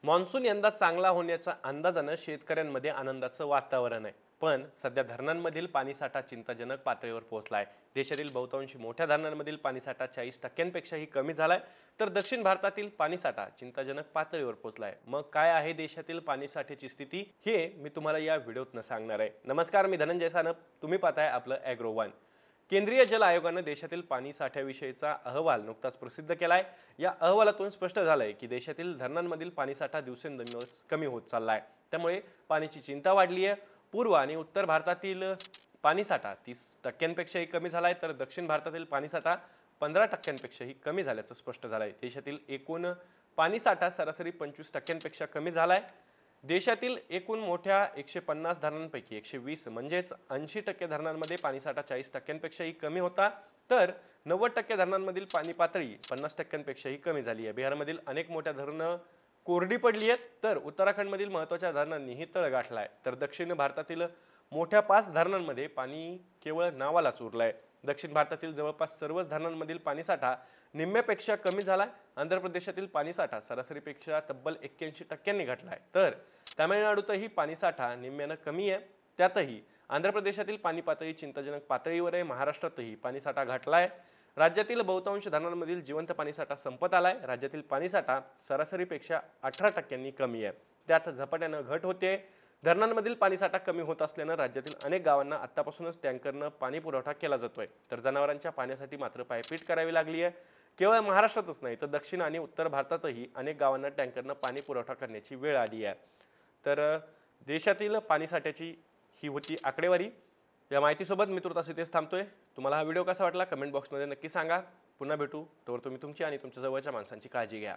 Monsoon यंदा चांगला होण्याच्या अंदाजानं शेतकऱ्यांमध्ये आनंदाचं वातावरण आहे. पण सध्या धरणांमधील पाणीसाठा चिंताजनक पातळीवर पोहोचलाय. देशातील बहुतांश मोठ्या धरणांमधील पाणीसाठा 40%पेक्षाही कमी झालाय, तर दक्षिण भारतातील पाणीसाठा चिंताजनक पातळीवर पोहोचलाय. मग काय आहे देशातील पाणीसाठ्याची स्थिती, हे मी तुम्हाला या व्हिडिओतनं सांगणार आहे. नमस्कार, मी धनंजय सानप. तुम्ही पाहताय आपलं ॲग्रो वन. केंद्रीय जल आयोगानं देशातील पाणी साठ्याविषयीचा अहवाल नुकताच प्रसिद्ध केलाय. या अहवालातून स्पष्ट झालंय की देशातील धरणांमधील पाणीसाठा दिवसेंदिवस कमी होत चाललाय. त्यामुळे पाण्याची चिंता वाढली आहे. पूर्व आणि उत्तर भारतातील पाणीसाठा 30%पेक्षाही कमी झालाय, तर दक्षिण भारतातील पाणीसाठा 15%पेक्षाही कमी झाल्याचं स्पष्ट झालंय. देशातील एकूण पाणीसाठा सरासरी 25%पेक्षा कमी झालाय. देशातील एकूण मोठ्या 150 धरणांपैकी 120 म्हणजेच 80% धरणांमध्ये पाणीसाठा 40%पेक्षाही कमी होता, तर 90% धरणांमधील पाणी पातळी 50%पेक्षाही कमी झाली आहे. बिहारमधील अनेक मोठ्या धरणं कोरडी पडली आहेत, तर उत्तराखंडमधील महत्त्वाच्या धरणांनीही तळ गाठलाय. तर दक्षिण भारतातील मोठ्या 5 धरणांमध्ये पाणी केवळ नावालाच उरलंय. दक्षिण भारतातील जवळपास सर्वच धरणांमधील पाणीसाठा निम्म्यापेक्षा कमी झालाय. आंध्र प्रदेशातील पाणीसाठा सरासरीपेक्षा तब्बल 81% घटलाय, तर तामिळनाडूतही पाणीसाठा निम्म्यानं कमी आहे. त्यातही आंध्र प्रदेशातील पाणी पातळी चिंताजनक पातळीवर आहे. महाराष्ट्रातही पाणीसाठा घटलाय. राज्यातील बहुतांश धरणांमधील जिवंत पाणीसाठा संपत आलाय. राज्यातील पाणीसाठा सरासरीपेक्षा 18% कमी आहे. त्यात झपाट्यानं घट होते. धरणांमधील पाणीसाठा कमी होत असल्यानं राज्यातील अनेक गावांना आतापासूनच टँकरनं पाणी पुरवठा केला जातोय, तर जनावरांच्या पाण्यासाठी मात्र पायपीट करावी लागली आहे. केवळ महाराष्ट्रातच नाही, तर दक्षिण आणि उत्तर भारतातही अनेक गावांना टँकरनं पाणी पुरवठा करण्याची वेळ आली आहे. तर देशातील पाणीसाठ्याची ही होती आकडेवारी. या माहितीसोबत मी तुर्तास इथेच थांबतोय. तुम्हाला हा व्हिडिओ कसा वाटला कमेंट बॉक्समध्ये नक्की सांगा. पुन्हा भेटू. तोवर तुम्ही तुमची आणि तुमच्या जवळच्या माणसांची काळजी घ्या.